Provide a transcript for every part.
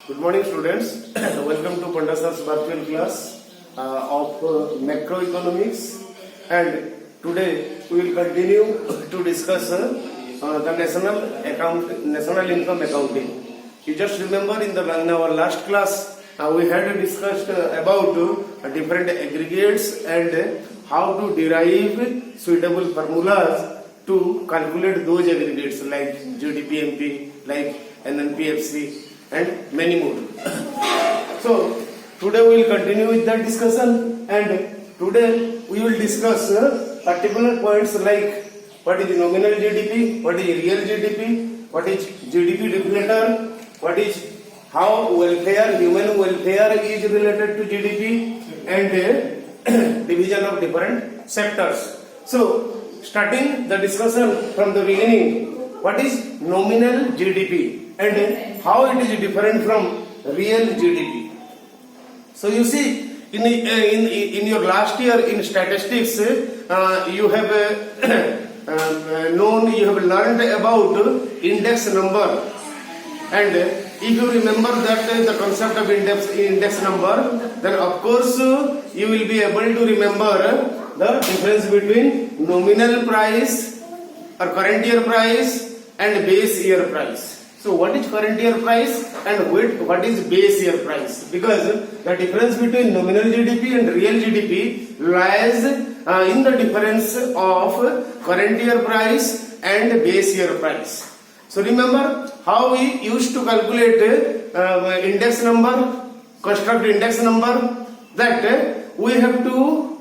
Good morning, students. Welcome to Pandasar's virtual class of macroeconomics. And today we will continue to discuss the national income accounting. You just remember in our last class we had discussed about different aggregates and how to derive suitable formulas to calculate those aggregates like GDP-MP, like NNP-FC, and many more. So today we will continue with that discussion, and today we will discuss particular points like what is nominal GDP, what is real GDP, what is GDP deflator, what is how human welfare is related to GDP, and division of different sectors. So starting the discussion from the beginning, what is nominal GDP and how it is different from real GDP. So you see, in your last year in statistics, you have learned about index number, and if you remember that the concept of index number, then of course you will be able to remember the difference between nominal price or current year price and base year price. So what is current year price and what is base year price? Because the difference between nominal GDP and real GDP lies in the difference of current year price and base year price. So remember how we used to calculate index number, construct index number, that we have to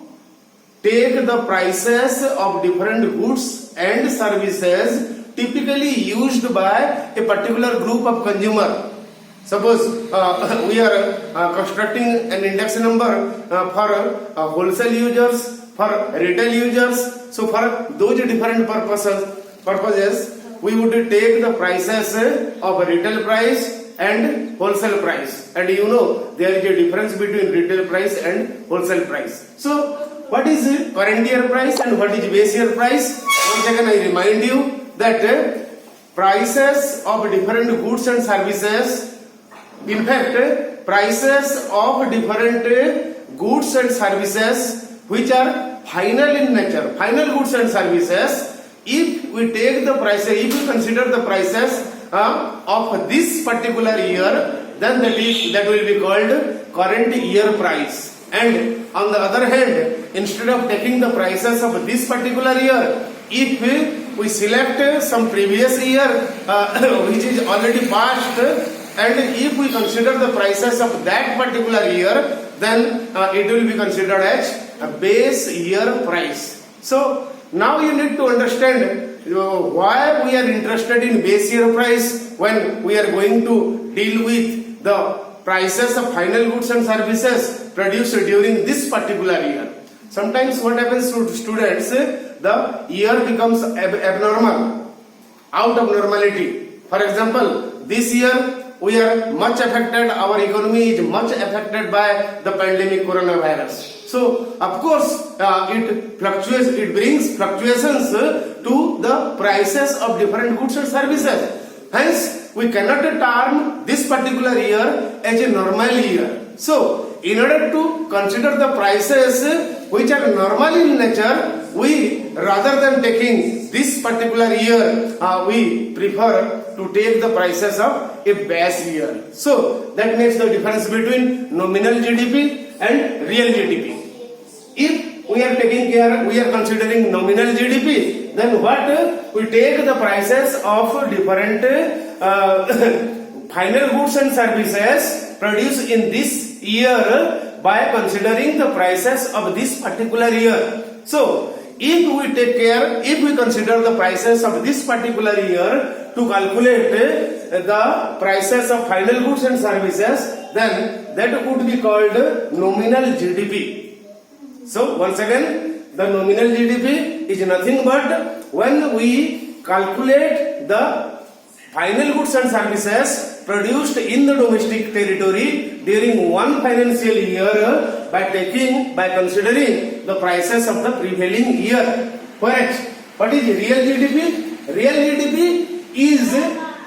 take the prices of different goods and services typically used by a particular group of consumer. Suppose we are constructing an index number for wholesale users, for retail users. So for those different purposes, we would take the prices of retail price and wholesale price. And you know there is a difference between retail price and wholesale price. So what is current year price and what is base year price? Once again I remind you that prices of different goods and services, in fact prices of different goods and services which are final in nature, final goods and services, if we take the prices, if we consider the prices of this particular year, then that will be called current year price. And on the other hand, instead of taking the prices of this particular year, if we select some previous year which is already past, and if we consider the prices of that particular year, then it will be considered as a base year price. So now you need to understand why we are interested in base year price when we are going to deal with the prices of final goods and services produced during this particular year. Sometimes what happens to students, the year becomes abnormal, out of normality. For example, this year we are much affected, our economy is much affected by the pandemic coronavirus. So of course it brings fluctuations to the prices of different goods and services. Hence we cannot term this particular year as a normal year. So in order to consider the prices which are normal in nature, we rather than taking this particular year, we prefer to take the prices of a base year. So that makes the difference between nominal GDP and real GDP. If we are considering nominal GDP, then what? We take the prices of different final goods and services produced in this year by considering the prices of this particular year. So if we consider the prices of this particular year to calculate the prices of final goods and services, then that would be called nominal GDP. So once again, the nominal GDP is nothing but when we calculate the final goods and services produced in the domestic territory during one financial year by considering the prices of the prevailing year. Correct. What is real GDP? Real GDP is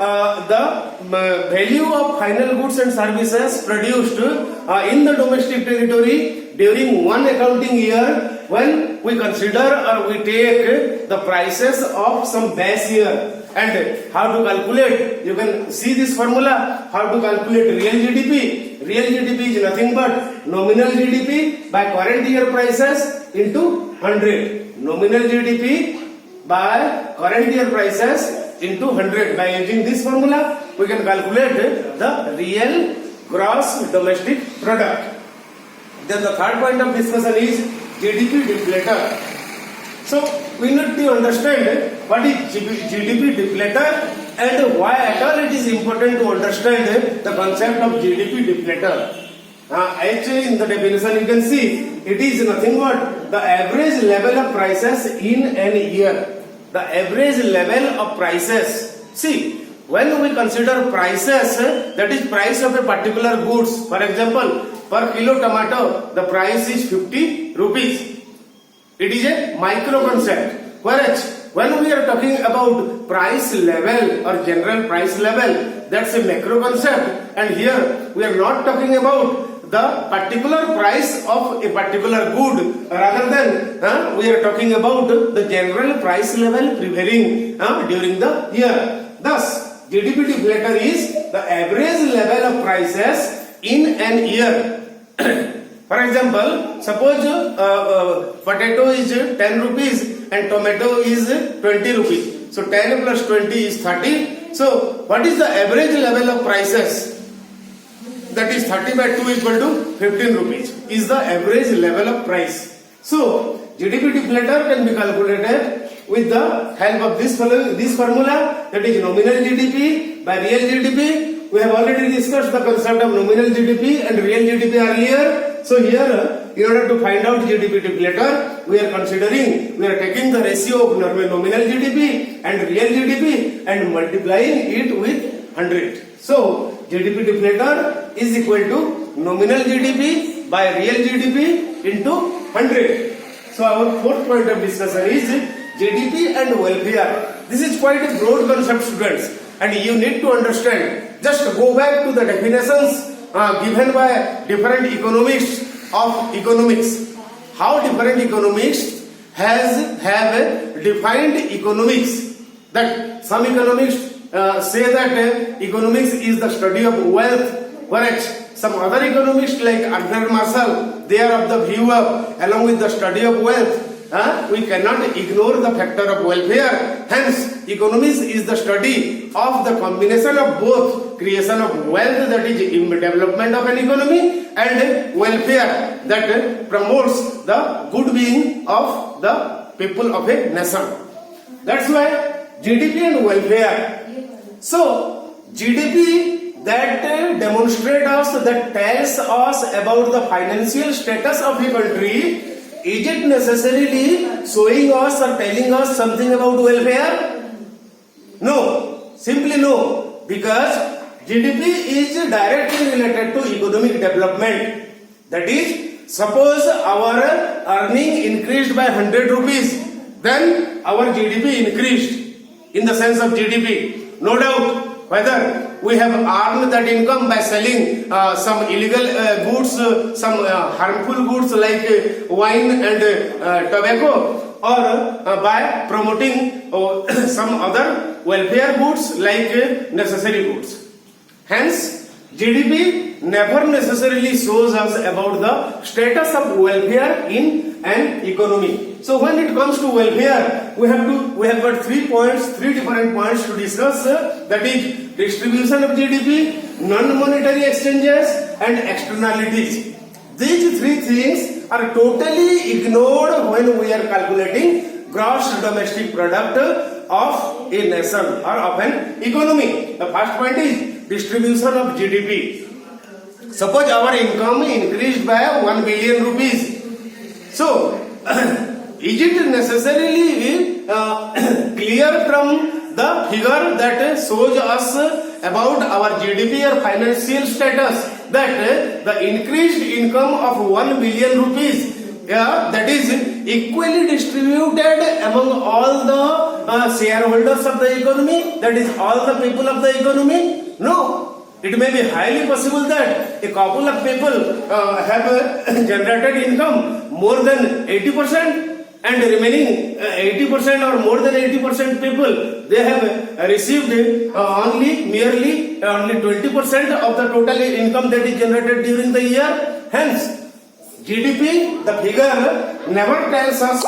the value of final goods and services produced in the domestic territory during one accounting year when we consider or we take the prices of some base year. And how to calculate? You can see this formula. How to calculate real GDP? Real GDP is nothing but nominal GDP by current year prices into 100. Nominal GDP by current year prices into 100. By using this formula, we can calculate the real gross domestic product. Then the third point of discussion is GDP deflator. So we need to understand what is GDP deflator and why at all it is important to understand the concept of GDP deflator. Actually, in the definition you can see it is nothing but the average level of prices in an year. The average level of prices. See, when we consider prices, that is price of a particular goods. For example, per kilo tomato, the price is 50 rupees. It is a micro concept. Whereas when we are talking about price level or general price level, that's a macro concept. And here we are not talking about the particular price of a particular good, rather than we are talking about the general price level prevailing during the year. Thus, GDP deflator is the average level of prices in an year. For example, suppose potato is 10 rupees and tomato is 20 rupees. So 10 plus 20 is 30. So what is the average level of prices? That is 30 by 2 equal to 15 rupees is the average level of price. So GDP deflator can be calculated with the help of this formula, that is nominal GDP by real GDP. We have already discussed the concept of nominal GDP and real GDP earlier. So here, in order to find out GDP deflator, we are taking the ratio of nominal GDP and real GDP and multiplying it with 100. So GDP deflator is equal to nominal GDP by real GDP into 100. So our fourth point of discussion is GDP and welfare. This is quite a broad concept, students, and you need to understand. Just go back to the definitions given by different economists of economics. How different economists have defined economics. That some economists say that economics is the study of wealth, whereas some other economists like Arthur Marshall, they are of the view of, along with the study of wealth, we cannot ignore the factor of welfare. Hence, economics is the study of the combination of both creation of wealth, that is development of an economy, and welfare, that promotes the good being of the people of a nation. That's why GDP and welfare. So GDP that demonstrates us, that tells us about the financial status of a country. Is it necessarily showing us or telling us something about welfare? No, simply no, because GDP is directly related to economic development. That is, suppose our earning increased by 100 rupees, then our GDP increased in the sense of GDP. No doubt, whether we have earned that income by selling some illegal goods, some harmful goods like wine and tobacco, or by promoting some other welfare goods like necessary goods. Hence, GDP never necessarily shows us about the status of welfare in an economy. So when it comes to welfare, we have got 3 different points to discuss. That is distribution of GDP, non-monetary exchanges, and externalities. These 3 things are totally ignored when we are calculating gross domestic product of a nation or of an economy. The first point is distribution of GDP. Suppose our income increased by 1 billion rupees. So, is it necessarily clear from the figure that shows us about our GDP or financial status that the increased income of 1 billion rupees that is equally distributed among all the shareholders of the economy, that is all the people of the economy? No. It may be highly possible that a couple of people have generated income more than 80%, and remaining 80% or more than 80% people, they have received merely 20% of the total income that is generated during the year. Hence, GDP, the figure never tells us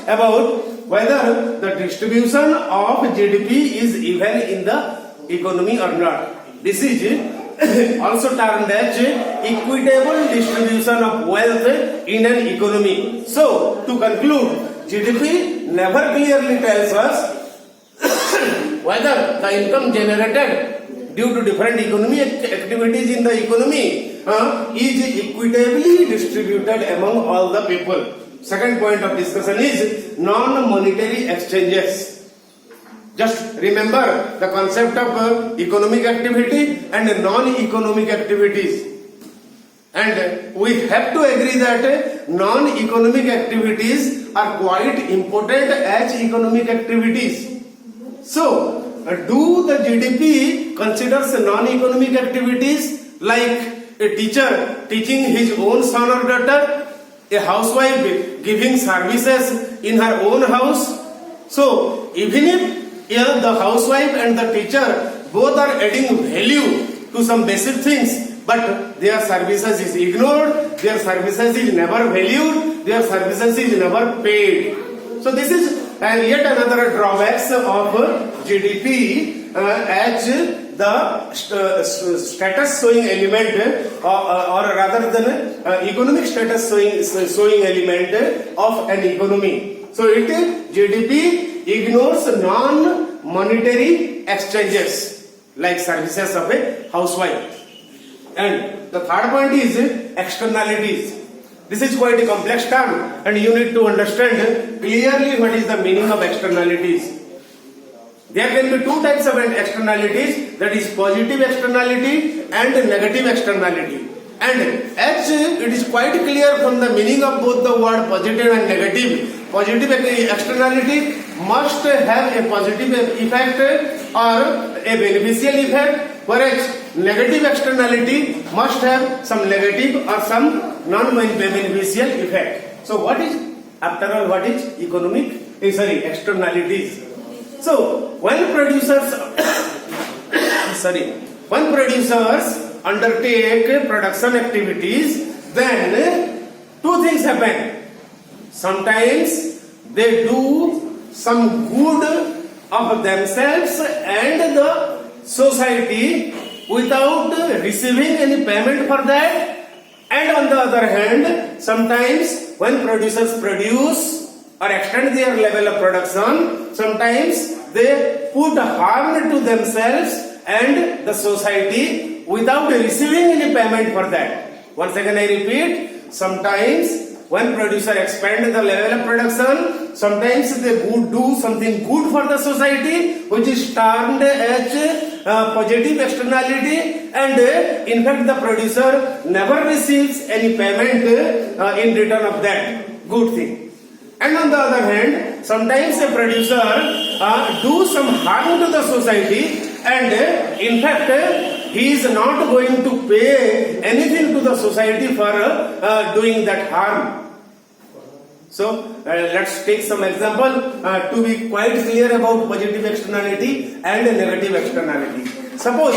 about whether the distribution of GDP is even in the economy or not. This is also termed as equitable distribution of wealth in an economy. So, to conclude, GDP never clearly tells us whether the income generated due to different economic activities in the economy is equitably distributed among all the people. Second point of discussion is non-monetary exchanges. Just remember the concept of economic activity and non-economic activities. And we have to agree that non-economic activities are quite important as economic activities. So, do the GDP considers non-economic activities like a teacher teaching his own son or daughter, a housewife giving services in her own house? So, even if the housewife and the teacher both are adding value to some basic things, but their services is ignored, their services is never valued, their services is never paid. So this is yet another drawbacks of GDP as the status showing element or rather than economic status showing element of an economy. So GDP ignores non-monetary exchanges like services of a housewife. And the third point is externalities. This is quite a complex term and you need to understand clearly what is the meaning of externalities. There can be two types of externalities, that is positive externality and negative externality. And as it is quite clear from the meaning of both the word positive and negative, positive externality must have a positive effect or a beneficial effect, whereas negative externality must have some negative or some non-beneficial effect. So what is, after all, what is externalities? So when producers undertake production activities, then two things happen. Sometimes they do some good of themselves and the society without receiving any payment for that. And on the other hand, sometimes when producers produce or extend their level of production, sometimes they put harm to themselves and the society without receiving any payment for that. Once again I repeat, sometimes when producer expand the level of production, sometimes they do something good for the society, which is termed as positive externality, and in fact the producer never receives any payment in return of that good thing. And on the other hand, sometimes a producer do some harm to the society, and in fact he is not going to pay anything to the society for doing that harm. So let's take some example to be quite clear about positive externality and negative externality. Suppose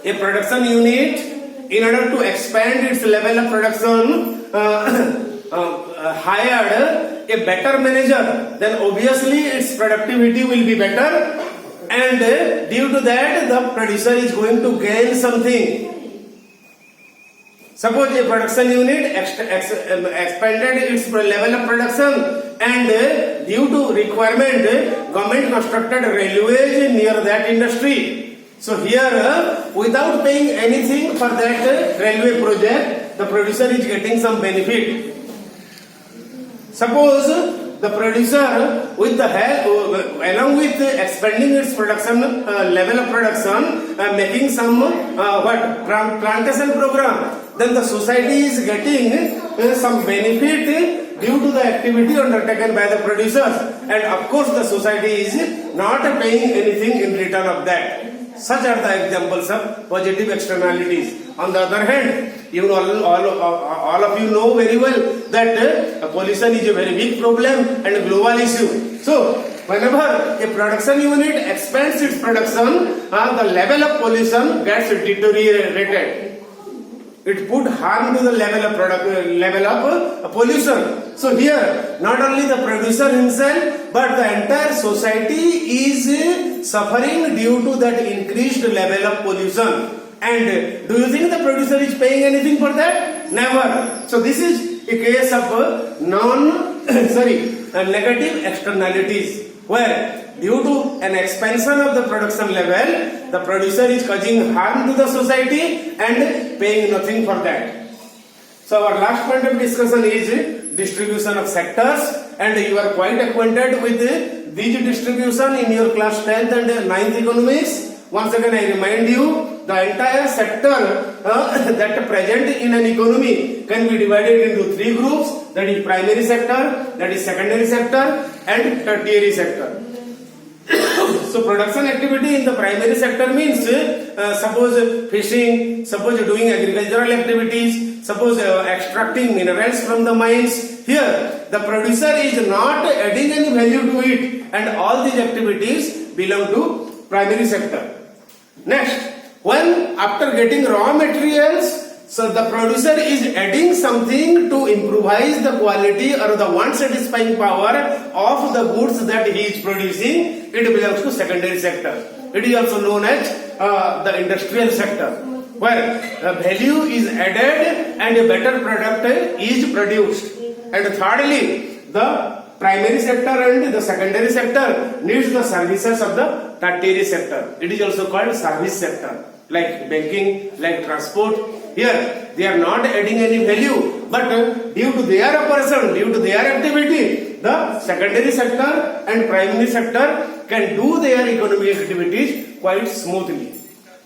a production unit, in order to expand its level of production, hired a better manager, then obviously its productivity will be better, and due to that the producer is going to gain something. Suppose a production unit expanded its level of production, and due to requirement government constructed railways near that industry. So here without paying anything for that railway project, the producer is getting some benefit. Suppose the producer with the help, along with expanding its production level of production, making some plantation program, then the society is getting some benefit due to the activity undertaken by the producers, and of course the society is not paying anything in return of that. Such are the examples of positive externalities. On the other hand, you know, all of you know very well that pollution is a very big problem and a global issue. So, whenever a production unit expands its production, the level of pollution gets deteriorated. It put harm to the level of pollution. So here, not only the producer himself, but the entire society is suffering due to that increased level of pollution. And do you think the producer is paying anything for that? Never. So this is a case of negative externalities, where due to an expansion of the production level, the producer is causing harm to the society and paying nothing for that. So our last point of discussion is distribution of sectors, and you are quite acquainted with these distribution in your class 10th and 9th economics. Once again I remind you, the entire sector that present in an economy can be divided into three groups, that is primary sector, that is secondary sector, and tertiary sector. So production activity in the primary sector means suppose fishing, suppose doing agricultural activities, suppose extracting minerals from the mines. Here the producer is not adding any value to it, and all these activities belong to primary sector. Next, when after getting raw materials, so the producer is adding something to improvise the quality or the one satisfying power of the goods that he is producing, it belongs to secondary sector. It is also known as the industrial sector, where the value is added and a better product is produced. And thirdly, the primary sector and the secondary sector needs the services of the tertiary sector. It is also called service sector, like banking, like transport. Here they are not adding any value, but due to their operation, due to their activity, the secondary sector and primary sector can do their economic activities quite smoothly.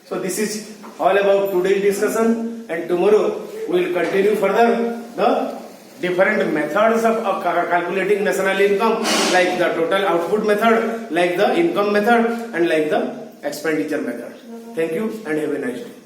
So this is all about today's discussion, and tomorrow we will continue further the different methods of calculating national income, like the total output method, like the income method, and like the expenditure method. Thank you and have a nice day.